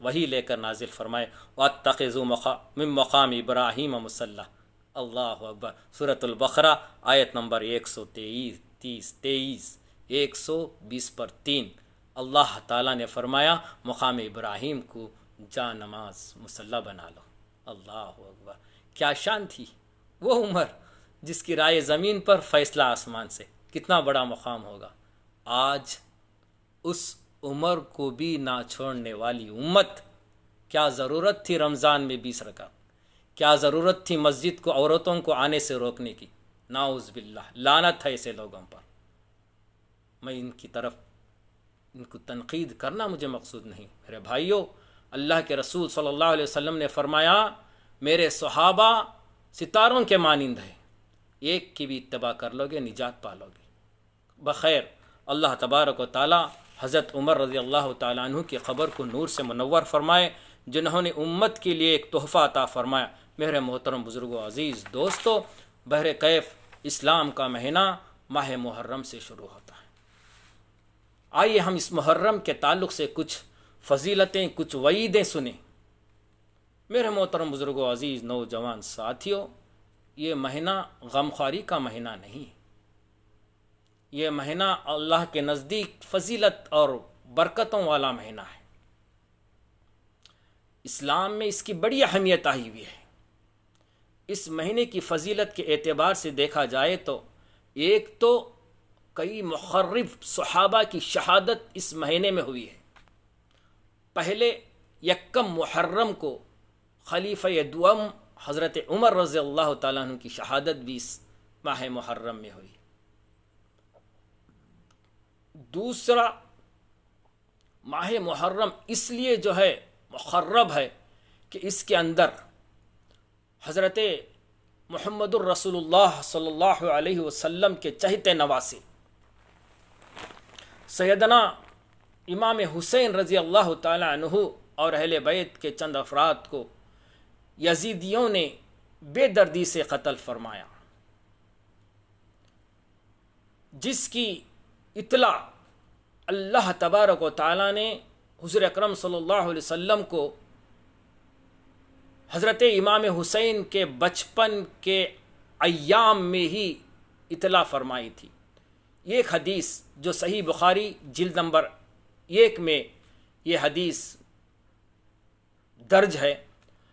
وہی لے کر نازل فرمائے، وَاتَّخِذُوا مِن مَّقَامِ إِبْرَاهِيمَ مُصَلًّى۔ اللہ اکبر۔ سورۃ البقرہ آیت نمبر 120 اللہ تعالیٰ نے فرمایا مقام ابراہیم کو جا نماز مصلی بنا لو۔ اللہ اکبر، کیا شان تھی وہ عمر جس کی رائے زمین پر فیصلہ آسمان سے، کتنا بڑا مقام ہوگا۔ آج اس عمر کو بھی نہ چھوڑنے والی امت، کیا ضرورت تھی رمضان میں 20 رکعت، کیا ضرورت تھی مسجد کو عورتوں کو آنے سے روکنے کی؟ نعوذ باللہ، لعنت ہے ایسے لوگوں پر۔ میں ان کو تنقید کرنا مجھے مقصود نہیں، میرے بھائیوں، اللہ کے رسول صلی اللہ علیہ وسلم نے فرمایا، میرے صحابہ ستاروں کے مانند ہیں، ایک کی بھی اتباع کر لو گے نجات پالو گے۔ بخیر اللہ تبارک و تعالی حضرت عمر رضی اللہ تعالیٰ عنہ کی قبر کو نور سے منور فرمائے، جنہوں نے امت کے لیے ایک تحفہ عطا فرمایا۔ میرے محترم بزرگوں، عزیز دوستو، بہر کیف اسلام کا مہینہ ماہ محرم سے شروع ہوتا ہے۔ آئیے ہم اس محرم کے تعلق سے کچھ فضیلتیں، کچھ وعیدیں سنیں۔ میرے محترم بزرگوں، عزیز نوجوان ساتھیوں، یہ مہینہ غمخواری کا مہینہ نہیں، یہ مہینہ اللہ کے نزدیک فضیلت اور برکتوں والا مہینہ ہے۔ اسلام میں اس کی بڑی اہمیت آئی ہوئی ہے۔ اس مہینے کی فضیلت کے اعتبار سے دیکھا جائے تو ایک تو کئی مخرف صحابہ کی شہادت اس مہینے میں ہوئی ہے۔ پہلے 1 محرم کو خلیفہ دوم حضرت عمر رضی اللہ تعالیٰ عنہ کی شہادت بھی اس ماہ محرم میں ہوئی۔ دوسرا، ماہ محرم اس لیے جو ہے مخرب ہے کہ اس کے اندر حضرت محمد الرسول اللہ صلی اللہ علیہ وسلم کے چہتے نواسے سیدنا امام حسین رضی اللہ تعالی عنہ اور اہل بیت کے چند افراد کو یزیدیوں نے بے دردی سے قتل فرمایا، جس کی اطلاع اللہ تبارک و تعالی نے حضور اکرم صلی اللہ علیہ وسلم کو حضرت امام حسین کے بچپن کے ایام میں ہی اطلاع فرمائی تھی۔ یہ ایک حدیث جو صحیح بخاری جلد نمبر 1 میں یہ حدیث درج ہے،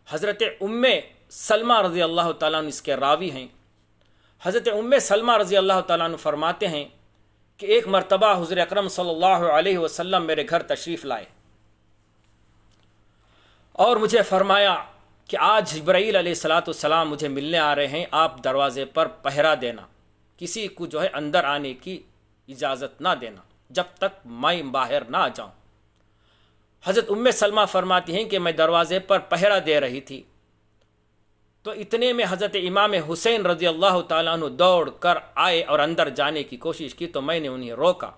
حضرت ام سلمہ رضی اللہ تعالیٰ عنہ اس کے راوی ہیں۔ حضرت ام سلمہ رضی اللہ تعالیٰ عنہ فرماتے ہیں کہ ایک مرتبہ حضور اکرم صلی اللہ علیہ وسلم میرے گھر تشریف لائے اور مجھے فرمایا کہ آج جبرائیل علیہ السلام مجھے ملنے آ رہے ہیں، آپ دروازے پر پہرا دینا، کسی کو جو ہے اندر آنے کی اجازت نہ دینا جب تک میں باہر نہ جاؤں۔ حضرت ام سلمہ فرماتی ہیں کہ میں دروازے پر پہرا دے رہی تھی تو اتنے میں حضرت امام حسین رضی اللہ تعالیٰ عنہ دوڑ کر آئے اور اندر جانے کی کوشش کی تو میں نے انہیں روکا۔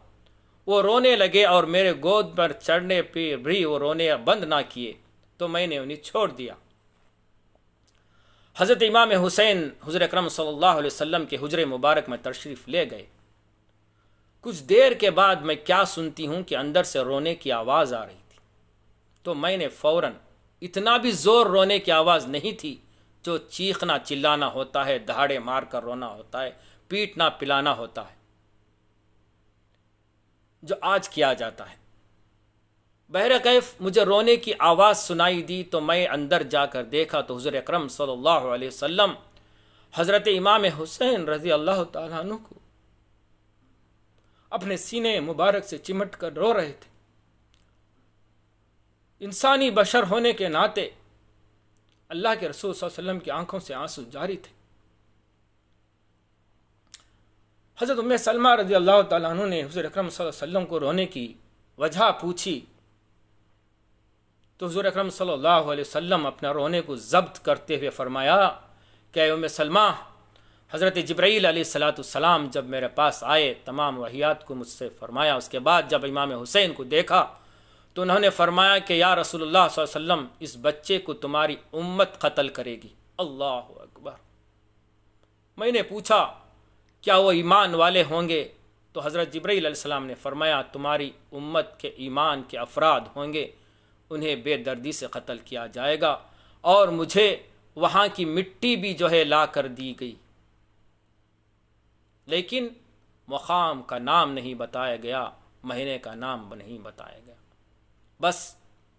وہ رونے لگے اور میرے گود پر چڑھنے پہ بھی وہ رونے بند نہ کیے تو میں نے انہیں چھوڑ دیا۔ حضرت امام حسین حضور اکرم صلی اللہ علیہ وسلم کے حجرے مبارک میں تشریف لے گئے۔ کچھ دیر کے بعد میں کیا سنتی ہوں کہ اندر سے رونے کی آواز آ رہی تھی، تو میں نے فوراً، اتنا بھی زور رونے کی آواز نہیں تھی جو چیخنا چلانا ہوتا ہے، دہاڑے مار کر رونا ہوتا ہے، پیٹنا پلانا ہوتا ہے جو آج کیا جاتا ہے۔ بہرکیف مجھے رونے کی آواز سنائی دی تو میں اندر جا کر دیکھا تو حضور اکرم صلی اللہ علیہ وسلم حضرت امام حسین رضی اللہ تعالیٰ عنہ کو اپنے سینے مبارک سے چمٹ کر رو رہے تھے۔ انسانی بشر ہونے کے ناطے اللہ کے رسول صلی اللہ علیہ وسلم کی آنکھوں سے آنسو جاری تھے۔ حضرت ام سلمہ رضی اللہ تعالیٰ عنہ نے حضور اکرم صلی اللہ علیہ وسلم کو رونے کی وجہ پوچھی تو حضور اکرم صلی اللہ علیہ وسلم اپنا رونے کو ضبط کرتے ہوئے فرمایا کہ اے ام سلمہ، حضرت جبرائیل علیہ السلام جب میرے پاس آئے تمام وحیات کو مجھ سے فرمایا، اس کے بعد جب امام حسین کو دیکھا تو انہوں نے فرمایا کہ یا رسول اللہ صلی اللہ علیہ وسلم، اس بچے کو تمہاری امت قتل کرے گی۔ اللہ اکبر۔ میں نے پوچھا کیا وہ ایمان والے ہوں گے؟ تو حضرت جبرائیل علیہ السلام نے فرمایا تمہاری امت کے ایمان کے افراد ہوں گے، انہیں بے دردی سے قتل کیا جائے گا، اور مجھے وہاں کی مٹی بھی جو ہے لا کر دی گئی، لیکن مقام کا نام نہیں بتایا گیا، مہینے کا نام نہیں بتایا گیا، بس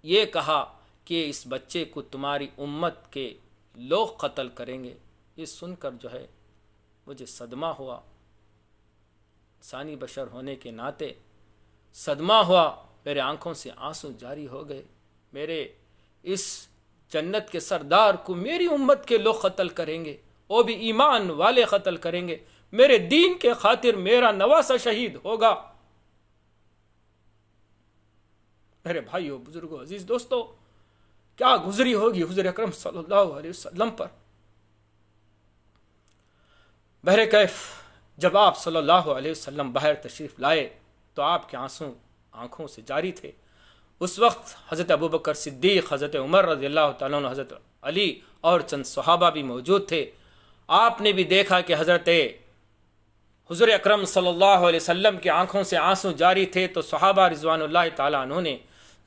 یہ کہا کہ اس بچے کو تمہاری امت کے لوگ قتل کریں گے۔ یہ سن کر جو ہے مجھے صدمہ ہوا، انسانی بشر ہونے کے ناطے صدمہ ہوا، میرے آنکھوں سے آنسو جاری ہو گئے۔ میرے اس جنت کے سردار کو میری امت کے لوگ قتل کریں گے، وہ بھی ایمان والے قتل کریں گے، میرے دین کے خاطر میرا نواسہ شہید ہوگا۔ میرے بھائیو، بزرگوں، عزیز دوستو، کیا گزری ہوگی حضور اکرم صلی اللہ علیہ وسلم پر۔ بہرکیف جب آپ صلی اللہ علیہ وسلم باہر تشریف لائے تو آپ کے آنسو آنکھوں سے جاری تھے۔ اس وقت حضرت ابوبکر صدیق، حضرت عمر رضی اللہ تعالیٰ عنہ، حضرت علی اور چند صحابہ بھی موجود تھے۔ آپ نے بھی دیکھا کہ حضرت حضور اکرم صلی اللہ علیہ وسلم کی آنکھوں سے آنسو جاری تھے، تو صحابہ رضوان اللہ تعالیٰ عنہ نے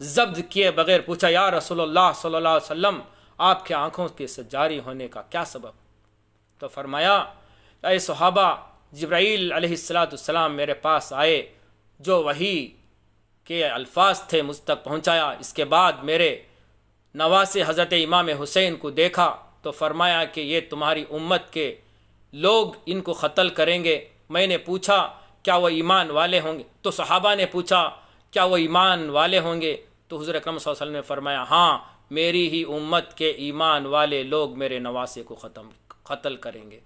ضبط کیے بغیر پوچھا یا رسول اللہ صلی اللہ علیہ وسلم، آپ کے آنکھوں کے سے جاری ہونے کا کیا سبب؟ تو فرمایا اے صحابہ، جبرائیل علیہ السلام میرے پاس آئے، جو وحی کے الفاظ تھے مجھ تک پہنچایا۔ اس کے بعد میرے نواسے حضرت امام حسین کو دیکھا تو فرمایا کہ یہ تمہاری امت کے لوگ ان کو قتل کریں گے۔ میں نے پوچھا کیا وہ ایمان والے ہوں گے؟ تو صحابہ نے پوچھا کیا وہ ایمان والے ہوں گے؟ تو حضور اکرم صلی اللہ علیہ وسلم نے فرمایا ہاں، میری ہی امت کے ایمان والے لوگ میرے نواسے کو قتل کریں گے۔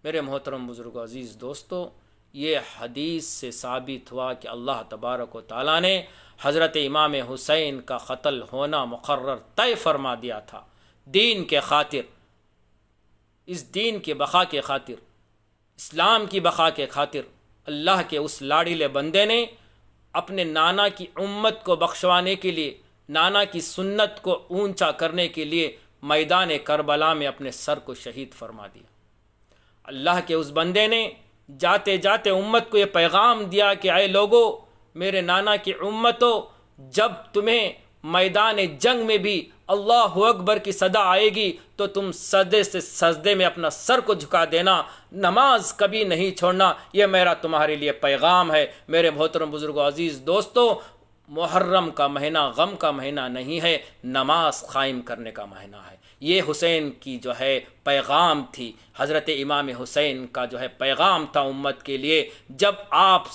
میرے محترم بزرگوں، عزیز دوستو، یہ حدیث سے ثابت ہوا کہ اللہ تبارک و تعالیٰ نے حضرت امام حسین کا قتل ہونا مقرر طے فرما دیا تھا، دین کے خاطر، اس دین کے بقا کے خاطر، اسلام کی بقا کے خاطر۔ اللہ کے اس لاڑیلے بندے نے اپنے نانا کی امت کو بخشوانے کے لیے، نانا کی سنت کو اونچا کرنے کے لیے میدان کربلا میں اپنے سر کو شہید فرما دیا۔ اللہ کے اس بندے نے جاتے جاتے امت کو یہ پیغام دیا کہ اے لوگو، میرے نانا کی امتو، جب تمہیں میدان جنگ میں بھی اللہ اکبر کی صدا آئے گی تو تم سجدے سے سجدے میں اپنا سر کو جھکا دینا، نماز کبھی نہیں چھوڑنا۔ یہ میرا تمہارے لیے پیغام ہے۔ میرے محترم بزرگوں، عزیز دوستو، محرم کا مہینہ غم کا مہینہ نہیں ہے، نماز قائم کرنے کا مہینہ ہے۔ یہ حسین کی جو ہے پیغام تھی، حضرت امام حسین کا جو ہے پیغام تھا امت کے لیے۔ جب آپ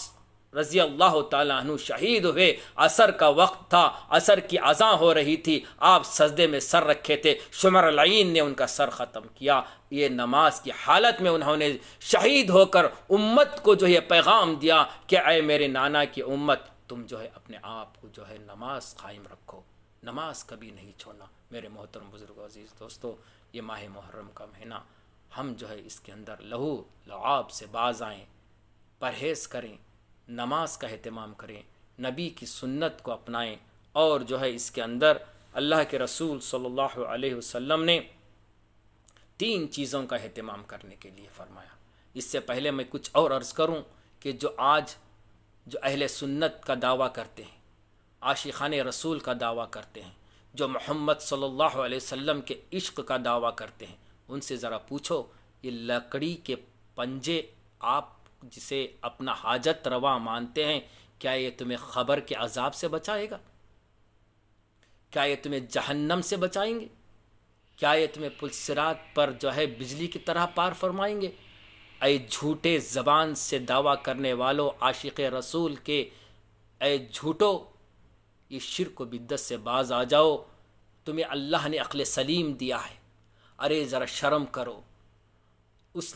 رضی اللہ تعالیٰ عنہ شہید ہوئے، عصر کا وقت تھا، عصر کی اذان ہو رہی تھی، آپ سجدے میں سر رکھے تھے، شمر العین نے ان کا سر ختم کیا۔ یہ نماز کی حالت میں انہوں نے شہید ہو کر امت کو جو ہے پیغام دیا کہ اے میرے نانا کی امت، تم جو ہے اپنے آپ کو جو ہے نماز قائم رکھو، نماز کبھی نہیں چھوڑنا۔ میرے محترم بزرگوں، عزیز دوستو، یہ ماہ محرم کا مہینہ، ہم جو ہے اس کے اندر لہو لعاب سے باز آئیں، پرہیز کریں، نماز کا اہتمام کریں، نبی کی سنت کو اپنائیں، اور جو ہے اس کے اندر اللہ کے رسول صلی اللہ علیہ وسلم نے 3 چیزوں کا اہتمام کرنے کے لیے فرمایا۔ اس سے پہلے میں کچھ اور عرض کروں کہ جو آج جو اہل سنت کا دعویٰ کرتے ہیں، عاشقان رسول کا دعویٰ کرتے ہیں، جو محمد صلی اللہ علیہ وسلم کے عشق کا دعویٰ کرتے ہیں، ان سے ذرا پوچھو، یہ لکڑی کے پنجے آپ جسے اپنا حاجت روا مانتے ہیں، کیا یہ تمہیں قبر کے عذاب سے بچائے گا؟ کیا یہ تمہیں جہنم سے بچائیں گے؟ کیا یہ تمہیں پل صراط پر جو ہے بجلی کی طرح پار فرمائیں گے؟ اے جھوٹے زبان سے دعویٰ کرنے والو، عاشق رسول کے، اے جھوٹو، یہ شرک و بدعت سے باز آ جاؤ، تمہیں اللہ نے عقل سلیم دیا ہے۔ ارے ذرا شرم کرو، اس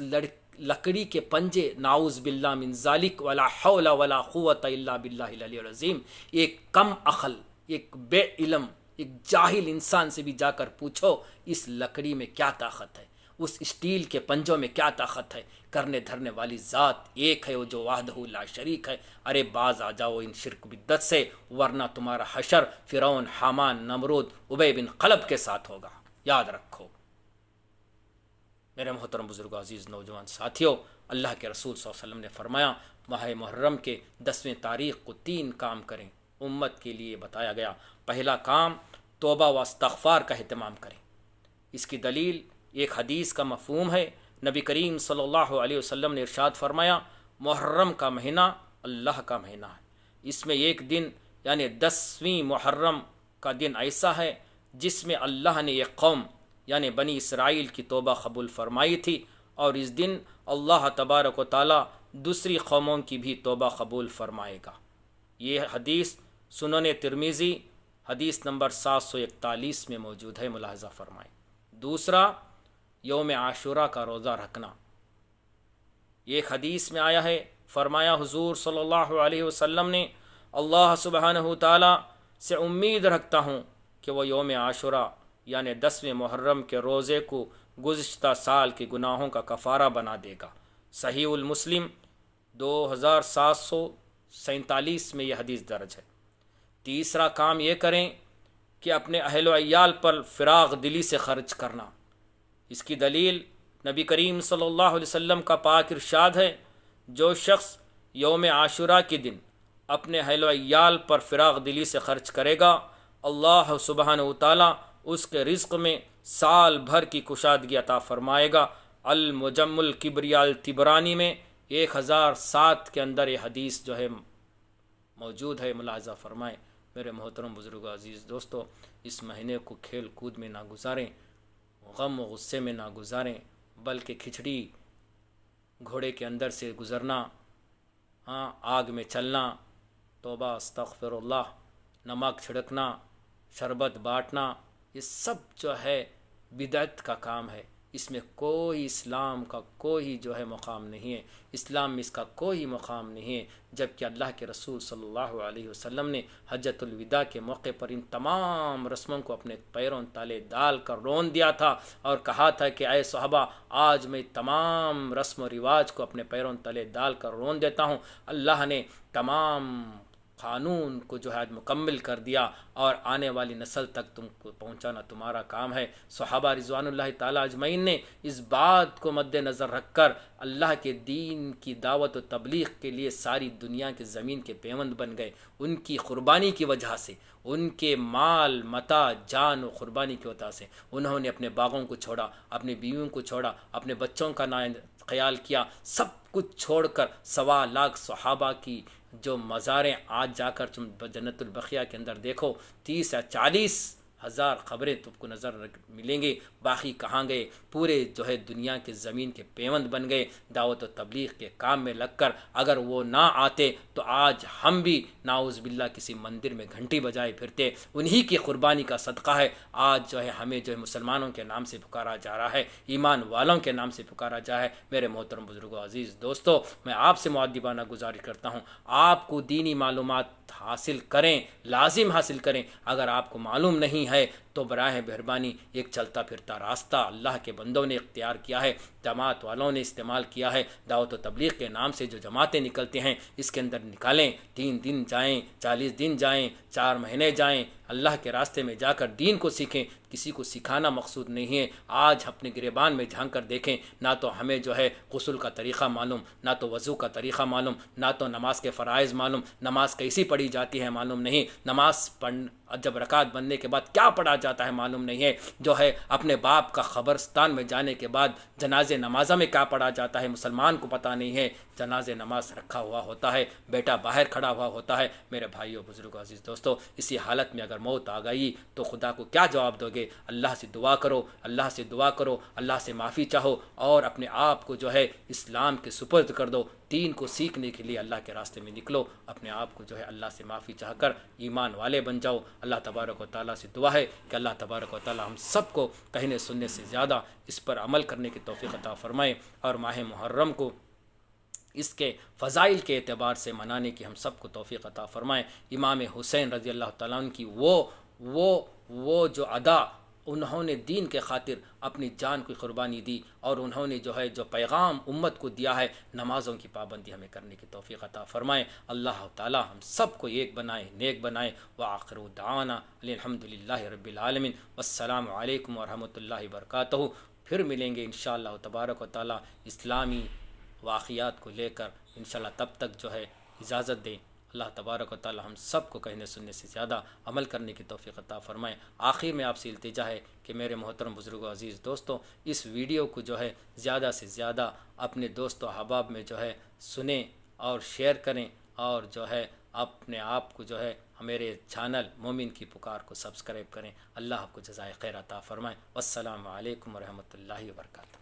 لکڑی کے پنجے، نعوذ باللہ من ذالک، ولا حول ولا قوت الا باللہ العلی العظیم۔ ایک کم عقل، ایک بے علم، ایک جاہل انسان سے بھی جا کر پوچھو اس لکڑی میں کیا طاقت ہے، اس اسٹیل کے پنجوں میں کیا طاقت ہے۔ کرنے دھرنے والی ذات ایک ہے، وہ جو وحدہ لا شریک ہے۔ ارے باز آ جاؤ ان شرک بدعت سے، ورنہ تمہارا حشر فرعون، حامان، نمرود، ابی بن خلف کے ساتھ ہوگا، یاد رکھو۔ میرے محترم بزرگوں، عزیز نوجوان ساتھیوں، اللہ کے رسول صلی اللہ علیہ وسلم نے فرمایا ماہ محرم کے 10ویں تاریخ کو 3 کام کریں، امت کے لیے بتایا گیا۔ پہلا کام، توبہ و استغفار کا اہتمام کریں۔ اس کی دلیل ایک حدیث کا مفہوم ہے۔ نبی کریم صلی اللہ علیہ وسلم نے ارشاد فرمایا، محرم کا مہینہ اللہ کا مہینہ ہے، اس میں ایک دن یعنی 10ویں محرم کا دن ایسا ہے جس میں اللہ نے ایک قوم یعنی بنی اسرائیل کی توبہ قبول فرمائی تھی، اور اس دن اللہ تبارک و تعالی دوسری قوموں کی بھی توبہ قبول فرمائے گا۔ یہ حدیث سنن ترمذی حدیث نمبر 741 میں موجود ہے، ملاحظہ فرمائیں۔ دوسرا، یوم عاشورہ کا روزہ رکھنا۔ ایک حدیث میں آیا ہے، فرمایا حضور صلی اللہ علیہ وسلم نے، اللہ سبحانہ تعالی سے امید رکھتا ہوں کہ وہ یوم عاشورہ یعنی 10ویں محرم کے روزے کو گزشتہ سال کے گناہوں کا کفارہ بنا دے گا۔ صحیح المسلم 2747 میں یہ حدیث درج ہے۔ تیسرا کام یہ کریں کہ اپنے اہل و عیال پر فراغ دلی سے خرچ کرنا۔ اس کی دلیل نبی کریم صلی اللہ علیہ وسلم کا پاک ارشاد ہے، جو شخص یوم عاشورہ کے دن اپنے اہل و عیال پر فراغ دلی سے خرچ کرے گا، اللہ سبحانہ وتعالی اس کے رزق میں سال بھر کی کشادگی عطا فرمائے گا۔ المجم الکبریاء الطبرانی میں 1007 کے اندر یہ حدیث جو ہے موجود ہے، ملاحظہ فرمائیں۔ میرے محترم بزرگوں، عزیز دوستو، اس مہینے کو کھیل کود میں نہ گزاریں، غم و غصے میں نہ گزاریں، بلکہ کھچڑی گھوڑے کے اندر سے گزرنا، آگ میں چلنا، توبہ استغفر اللہ، نمک چھڑکنا، شربت بانٹنا، یہ سب جو ہے بدعت کا کام ہے۔ اس میں کوئی اسلام کا کوئی جو ہے مقام نہیں ہے، اسلام میں اس کا کوئی مقام نہیں ہے، جبکہ اللہ کے رسول صلی اللہ علیہ وسلم نے حجۃ الوداع کے موقع پر ان تمام رسموں کو اپنے پیروں تلے ڈال کر رون دیا تھا، اور کہا تھا کہ اے صحابہ، آج میں تمام رسم و رواج کو اپنے پیروں تلے ڈال کر رون دیتا ہوں۔ اللہ نے تمام قانون کو جو ہے آج مکمل کر دیا اور آنے والی نسل تک تم کو پہنچانا تمہارا کام ہے۔ صحابہ رضوان اللہ تعالیٰ اجمعین نے اس بات کو مد نظر رکھ کر اللہ کے دین کی دعوت و تبلیغ کے لیے ساری دنیا کے زمین کے پیوند بن گئے۔ ان کی قربانی کی وجہ سے، ان کے مال متاع جان و قربانی کی وجہ سے انہوں نے اپنے باغوں کو چھوڑا، اپنی بیویوں کو چھوڑا، اپنے بچوں کا خیال کیا، سب کچھ چھوڑ کر 1.25 صحابہ کی جو مزاریں آج جا کر تم جنت البقیہ کے اندر دیکھو 30 یا 40 ہزار قبریں تم کو نظر ملیں گے، باقی کہاں گئے؟ پورے جو ہے دنیا کے زمین کے پیوند بن گئے دعوت و تبلیغ کے کام میں لگ کر۔ اگر وہ نہ آتے تو آج ہم بھی نعوذ باللہ کسی مندر میں گھنٹی بجائے پھرتے۔ انہی کی قربانی کا صدقہ ہے آج جو ہے ہمیں جو ہے مسلمانوں کے نام سے پکارا جا رہا ہے، ایمان والوں کے نام سے پکارا جا ہے۔ میرے محترم بزرگوں، عزیز دوستو، میں آپ سے مؤدبانہ گزارش کرتا ہوں، آپ کو دینی معلومات حاصل کریں، لازم حاصل کریں۔ اگر آپ کو معلوم نہیں ہے تو براہ مہربانی ایک چلتا پھرتا راستہ اللہ کے بندوں نے اختیار کیا ہے، جماعت والوں نے استعمال کیا ہے، دعوت و تبلیغ کے نام سے جو جماعتیں نکلتے ہیں اس کے اندر نکالیں، 3 دن جائیں، 40 دن جائیں، 4 مہینے جائیں، اللہ کے راستے میں جا کر دین کو سیکھیں۔ کسی کو سکھانا مقصود نہیں ہے۔ آج اپنے گریبان میں جھانک کر دیکھیں، نہ تو ہمیں جو ہے غسل کا طریقہ معلوم، نہ تو وضو کا طریقہ معلوم، نہ تو نماز کے فرائض معلوم، نماز کیسی پڑھی جاتی ہے معلوم نہیں، نماز جب رکعت بننے کے بعد کیا پڑھا جاتا ہے معلوم نہیں ہے، جو ہے اپنے باپ کا قبرستان میں جانے کے بعد جنازے نمازہ میں کیا پڑھا جاتا ہے مسلمان کو پتہ نہیں ہے۔ جنازے نماز رکھا ہوا ہوتا ہے، بیٹا باہر کھڑا ہوا ہوتا ہے۔ میرے بھائیوں، بزرگوں، عزیز دوستو، اسی حالت میں اگر موت آ گئی تو خدا کو کیا جواب دو گے؟ اللہ سے دعا کرو، اللہ سے دعا کرو، اللہ سے معافی چاہو اور اپنے آپ کو جو ہے اسلام کے سپرد کر دو۔ دین کو سیکھنے کے لیے اللہ کے راستے میں نکلو، اپنے آپ کو جو ہے اللہ سے معافی چاہ کر ایمان والے بن جاؤ۔ اللہ تبارک و تعالیٰ سے دعا ہے کہ اللہ تبارک و تعالیٰ ہم سب کو کہنے سننے سے زیادہ اس پر عمل کرنے کی توفیق عطا فرمائے، اور ماہ محرم کو اس کے فضائل کے اعتبار سے منانے کی ہم سب کو توفیق عطا فرمائے۔ امام حسین رضی اللہ تعالیٰ عنہ کی وہ جو ادا، انہوں نے دین کے خاطر اپنی جان کی قربانی دی، اور انہوں نے جو پیغام امت کو دیا ہے، نمازوں کی پابندی ہمیں کرنے کی توفیق عطا فرمائے۔ اللہ تعالی ہم سب کو ایک بنائے، نیک بنائے۔ وآخر دعوانا الحمدللہ رب العالمین، والسلام علیکم ورحمۃ اللہ وبرکاتہ۔ پھر ملیں گے انشاءاللہ تبارک و تعالی اسلامی واقعات کو لے کر انشاءاللہ۔ تب تک جو ہے اجازت دیں۔ اللہ تبارک و تعالی ہم سب کو کہنے سننے سے زیادہ عمل کرنے کی توفیق عطا فرمائے۔ آخر میں آپ سے التجا ہے کہ میرے محترم بزرگوں، عزیز دوستوں، اس ویڈیو کو جو ہے زیادہ سے زیادہ اپنے دوست و احباب میں جو ہے سنیں اور شیئر کریں، اور جو ہے اپنے آپ کو جو ہے میرے چینل مومن کی پکار کو سبسکرائب کریں۔ اللہ آپ کو جزائے خیر عطا فرمائے۔ والسلام علیکم ورحمۃ اللہ وبرکاتہ۔